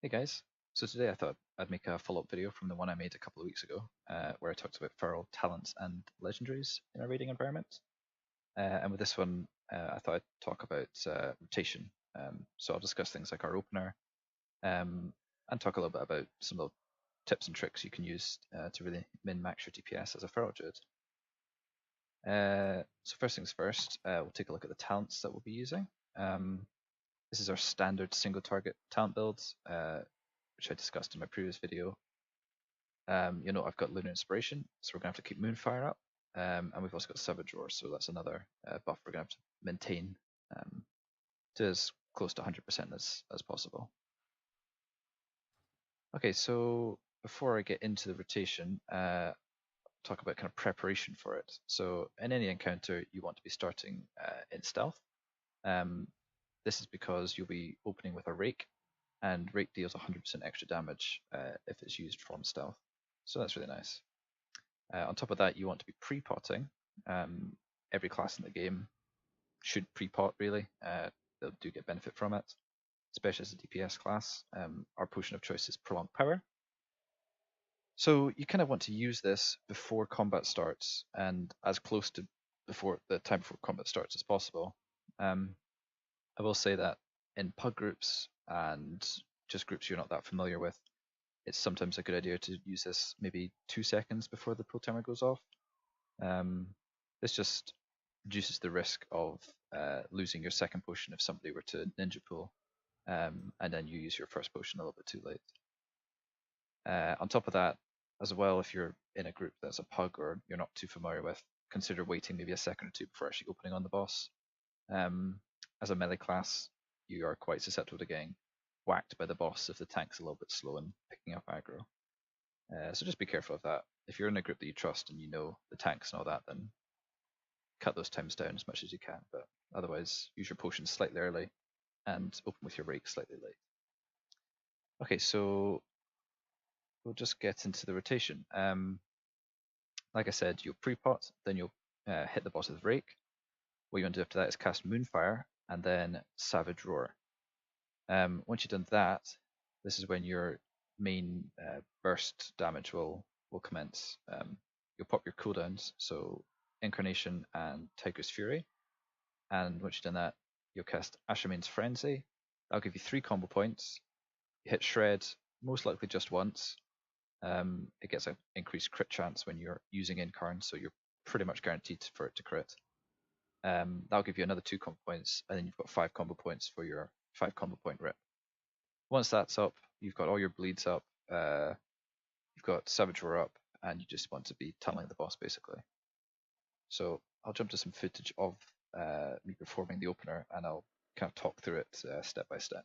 Hey guys, so today I thought I'd make a follow-up video from the one I made a couple of weeks ago, where I talked about feral talents and legendaries in a raiding environment. And with this one, I thought I'd talk about rotation. So I'll discuss things like our opener, and talk a little bit about some of the tips and tricks you can use to really min-max your DPS as a feral druid. So first things first, we'll take a look at the talents that we'll be using. This is our standard single target talent build, which I discussed in my previous video. I've got Lunar Inspiration, so we're going to have to keep Moonfire up. And we've also got Savage Roar, so that's another buff we're going to have to maintain to as close to 100% as possible. Okay, so before I get into the rotation, talk about kind of preparation for it. So in any encounter, you want to be starting in stealth. This is because you'll be opening with a Rake, and Rake deals 100% extra damage if it's used from stealth. So that's really nice. On top of that, you want to be pre-potting. Every class in the game should pre-pot, really. They do get benefit from it, especially as a DPS class. Our potion of choice is Prolonged Power. So you kind of want to use this before combat starts and as close to the time before combat starts as possible. I will say that in pug groups and just groups you're not that familiar with, it's sometimes a good idea to use this maybe 2 seconds before the pull timer goes off. This just reduces the risk of losing your second potion if somebody were to ninja pull, and then you use your first potion a little bit too late. On top of that, as well, if you're in a group that's a pug or you're not too familiar with, consider waiting maybe a second or two before actually opening on the boss. As a melee class, you are quite susceptible to getting whacked by the boss if the tank's a little bit slow in picking up aggro. So just be careful of that. If you're in a group that you trust and you know the tanks and all that, then cut those times down as much as you can. But otherwise, use your potions slightly early and open with your Rake slightly late. Okay, so we'll just get into the rotation. Like I said, you'll pre-pot, then you'll hit the boss with Rake. What you want to do after that is cast Moonfire and then Savage Roar. Once you've done that, this is when your main burst damage will commence. You'll pop your cooldowns, so Incarnation and Tiger's Fury. And once you've done that, you'll cast Ashamane's Frenzy. That'll give you 3 combo points. You hit Shred, most likely just once. It gets an increased crit chance when you're using Incarn, so you're pretty much guaranteed for it to crit. That'll give you another 2 combo points, and then you've got 5 combo points for your 5 combo point rip. Once that's up, you've got all your bleeds up, you've got Savage Roar up, and you just want to be tunneling the boss basically. So I'll jump to some footage of me performing the opener, and I'll kind of talk through it step by step.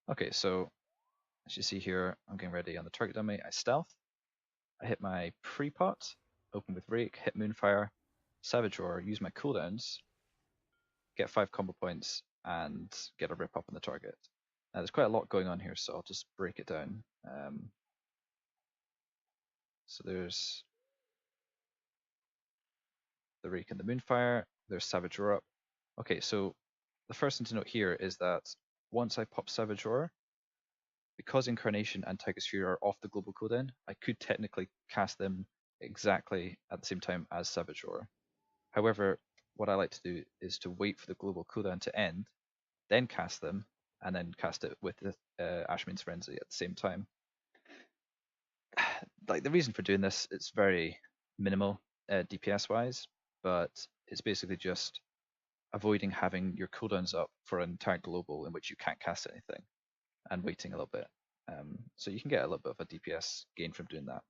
Okay, so as you see here, I'm getting ready on the target dummy. I stealth. I hit my pre-pot, open with Rake, hit Moonfire, Savage Roar, use my cooldowns, get 5 combo points, and get a rip up on the target. Now there's quite a lot going on here, so I'll just break it down. So there's the Rake and the Moonfire, there's Savage Roar up. Okay, so the first thing to note here is that once I pop Savage Roar, because Incarnation and Tiger's Fury are off the global cooldown, I could technically cast them exactly at the same time as Savage Roar. However, what I like to do is to wait for the global cooldown to end, then cast them, and then cast it with the Ashmane's Frenzy at the same time. Like, the reason for doing this, it's very minimal DPS wise, but it's basically just avoiding having your cooldowns up for an entire global in which you can't cast anything, and waiting a little bit. So you can get a little bit of a DPS gain from doing that.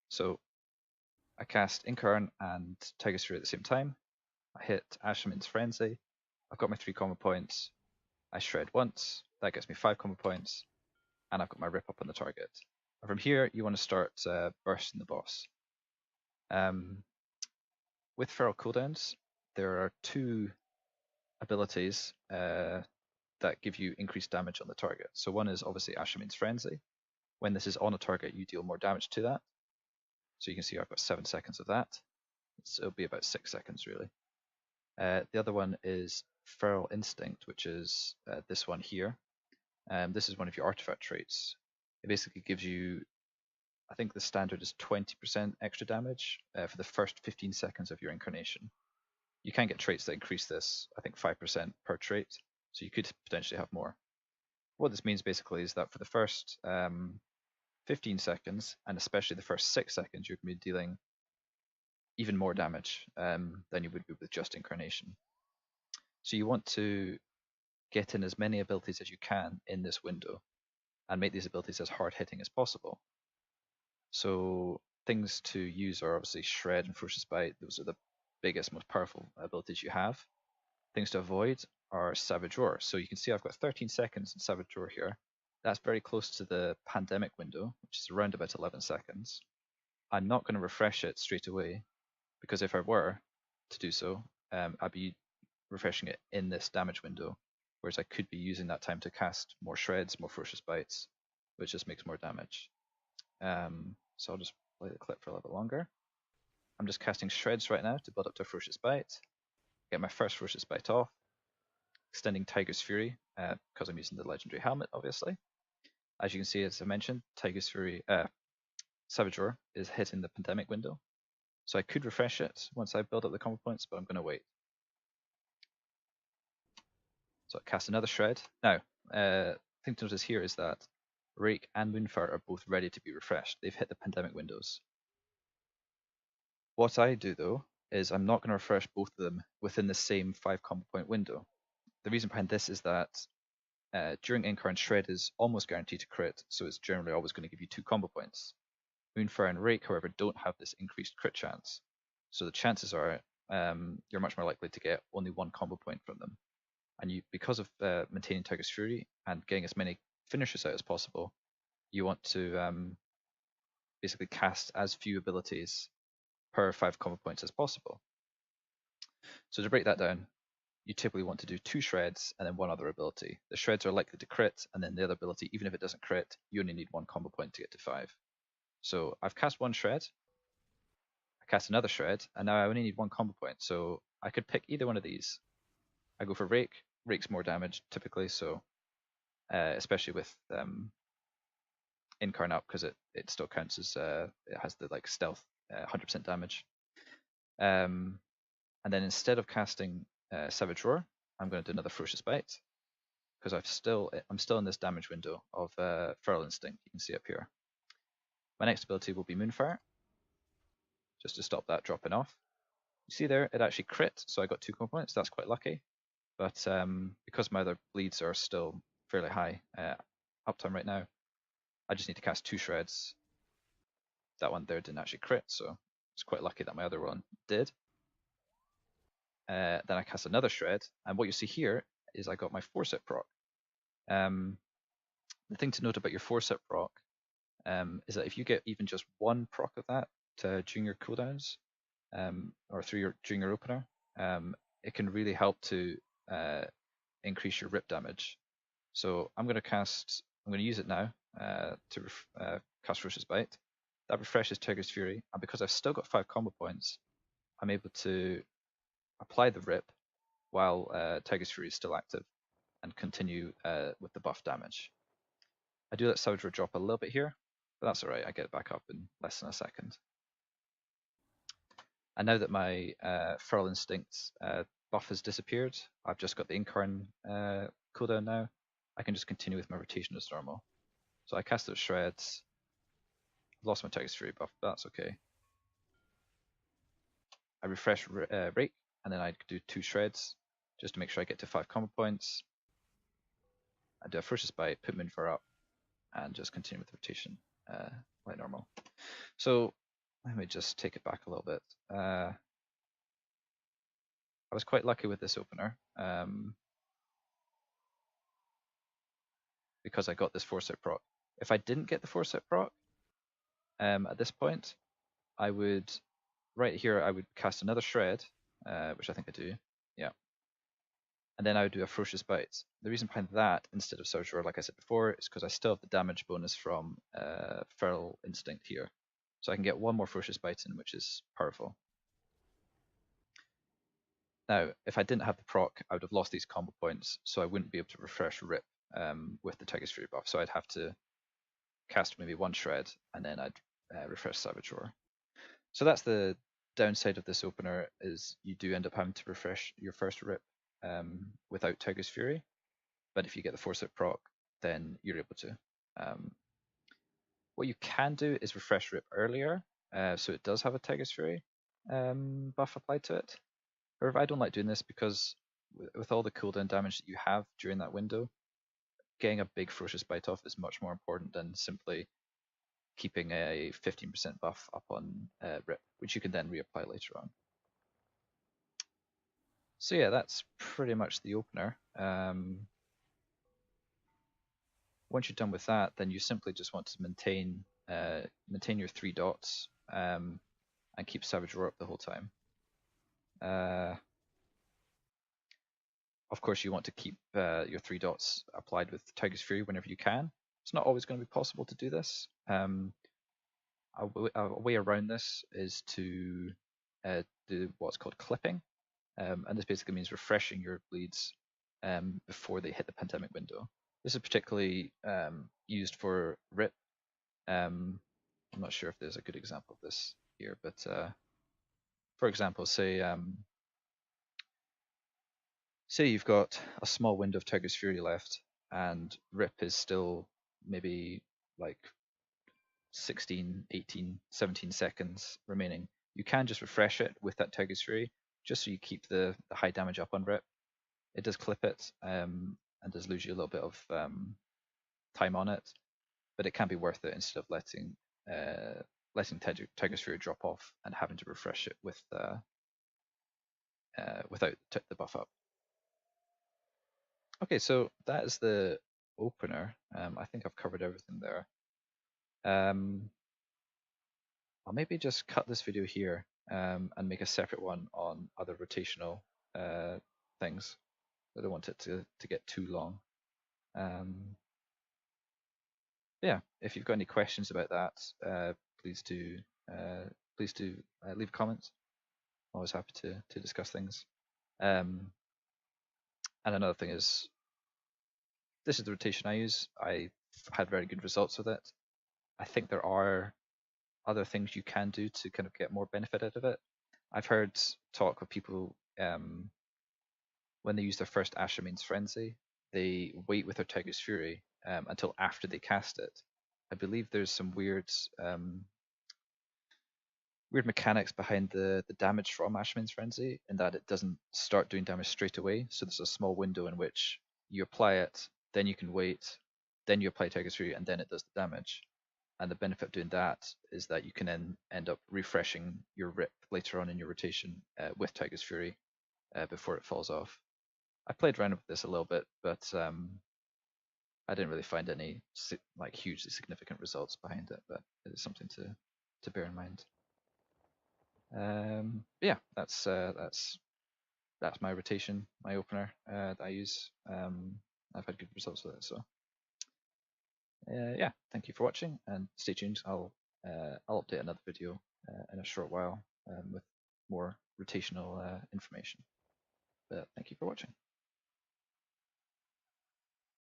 So I cast Incarn and Tiger's Fury at the same time. I hit Ashmane's Frenzy. I've got my 3 combo points. I shred once. That gets me 5 combo points. And I've got my rip up on the target. And from here, you want to start bursting the boss. With feral cooldowns, there are 2 abilities that give you increased damage on the target. So one is obviously Ashmane's Frenzy. When this is on a target, you deal more damage to that. So you can see I've got 7 seconds of that. So it'll be about 6 seconds really. The other one is Feral Instinct, which is this one here. This is one of your artifact traits. It basically gives you, I think the standard is 20% extra damage for the first 15 seconds of your incarnation. You can get traits that increase this, I think 5% per trait, so you could potentially have more. What this means basically is that for the first 15 seconds, and especially the first 6 seconds, you're going to be dealing even more damage than you would be with just incarnation. So you want to get in as many abilities as you can in this window and make these abilities as hard hitting as possible. So things to use are obviously Shred and Ferocious Bite. Those are the biggest, most powerful abilities you have. Things to avoid are Savage Roar. So you can see I've got 13 seconds in Savage Roar here. That's very close to the pandemic window, which is around about 11 seconds. I'm not going to refresh it straight away, because if I were to do so, I'd be refreshing it in this damage window, whereas I could be using that time to cast more Shreds, more Ferocious Bites, which just makes more damage. So I'll just play the clip for a little bit longer. I'm just casting Shreds right now to build up to a Ferocious Bite, get my first Ferocious Bite off, extending Tiger's Fury, because I'm using the Legendary Helmet, obviously. As you can see, as I mentioned, Tiger's Fury, Savage Roar is hitting the Pandemic window. So I could refresh it once I build up the combo points, but I'm going to wait. So I cast another Shred. Now, thing to notice here is that Rake and Moonfire are both ready to be refreshed. They've hit the Pandemic windows. What I do, though, is I'm not going to refresh both of them within the same 5 combo point window. The reason behind this is that during Incarn, Shred is almost guaranteed to crit, so it's generally always going to give you 2 combo points. Moonfire and Rake, however, don't have this increased crit chance, so the chances are you're much more likely to get only 1 combo point from them. And you, because of maintaining Tiger's Fury and getting as many finishes out as possible, you want to basically cast as few abilities per 5 combo points as possible. So to break that down, you typically want to do 2 Shreds and then 1 other ability. The Shreds are likely to crit, and then the other ability, even if it doesn't crit, you only need 1 combo point to get to 5. So I've cast 1 Shred, I cast another Shred, and now I only need 1 combo point, so I could pick either one of these. I go for Rake. Rake's more damage typically, so especially with Incarn up, because it still counts as it has the like stealth 100% damage. And then instead of casting Savage Roar, I'm going to do another Ferocious Bite, because I'm still in this damage window of Feral Instinct. You can see up here. My next ability will be Moonfire, just to stop that dropping off. You see there, it actually crit, so I got 2 components. That's quite lucky. But because my other bleeds are still fairly high uptime right now, I just need to cast 2 Shreds. That one there didn't actually crit, so it's quite lucky that my other one did. Then I cast another Shred, and what you see here is I got my Forceps proc. The thing to note about your Forceps proc is that if you get even just 1 proc of that during your cooldowns, or during your opener, it can really help to increase your rip damage. So I'm going to use it now to cast Ferocious Bite. That refreshes Tiger's Fury, and because I've still got 5 combo points, I'm able to apply the rip while Tiger's Fury is still active and continue with the buff damage. I do let Savage Roar drop a little bit here, but that's alright, I get it back up in less than a second. And now that my Feral Instinct buff has disappeared, I've just got the Incarn cooldown now, I can just continue with my rotation as normal. So I cast those Shreds, lost my Tiger's Fury buff, but that's okay. I refresh Rake, and then I do 2 Shreds, just to make sure I get to 5 combo points. I do a Ferocious Bite, put Moonfire up, and just continue with the rotation like normal. So let me just take it back a little bit. I was quite lucky with this opener because I got this Forceps proc. If I didn't get the Forceps proc at this point, I would, right here, I would cast another Shred, which I think I do, yeah. And then I would do a Ferocious Bite. The reason behind that, instead of Savage Roar, like I said before, is because I still have the damage bonus from Feral Instinct here. So I can get 1 more Ferocious Bite in, which is powerful. Now, if I didn't have the proc, I would have lost these combo points, so I wouldn't be able to refresh Rip with the Tiger's Fury buff. So I'd have to cast maybe one Shred, and then I'd refresh Savage Roar. So that's the downside of this opener, is you do end up having to refresh your first Rip without Tiger's Fury. But if you get the Force Out proc, then you're able to. What you can do is refresh Rip earlier, so it does have a Tiger's Fury buff applied to it. However, I don't like doing this because with all the cooldown damage that you have during that window, getting a big Ferocious Bite off is much more important than simply keeping a 15% buff up on Rip, which you can then reapply later on. So yeah, that's pretty much the opener. Once you're done with that, then you simply just want to maintain your 3 dots and keep Savage Roar up the whole time. Of course, you want to keep your 3 dots applied with Tiger's Fury whenever you can. It's not always going to be possible to do this. A way around this is to do what's called clipping, and this basically means refreshing your bleeds before they hit the pandemic window. This is particularly used for Rip. I'm not sure if there's a good example of this here, but for example, say you've got a small window of Tiger's Fury left, and Rip is still maybe like 16, 18, 17 seconds remaining. You can just refresh it with that Tiger's Fury, just so you keep the high damage up on Rip. It does clip it, and does lose you a little bit of time on it, but it can be worth it instead of letting Tiger's Fury drop off and having to refresh it with without the buff up. Okay, so that is the opener. I think I've covered everything there. I'll maybe just cut this video here and make a separate one on other rotational things. I don't want it to get too long. Yeah, if you've got any questions about that, please do leave comments. I'm always happy to discuss things. And another thing is, this is the rotation I use. I've had very good results with it. I think there are other things you can do to kind of get more benefit out of it. I've heard talk of people when they use their first Ashermane's Frenzy, they wait with their Tiger's Fury until after they cast it. I believe there's some weird mechanics behind the damage from Ashermane's Frenzy, in that it doesn't start doing damage straight away. So there's a small window in which you apply it, then you can wait, then you apply Tiger's Fury, and then it does the damage. And the benefit of doing that is that you can then end up refreshing your Rip later on in your rotation with Tiger's Fury before it falls off. I played around with this a little bit, but I didn't really find any like hugely significant results behind it. But it is something to bear in mind. Yeah, that's my rotation, my opener that I use. I've had good results with it, so yeah, thank you for watching, and stay tuned. I'll update another video in a short while with more rotational information. But thank you for watching.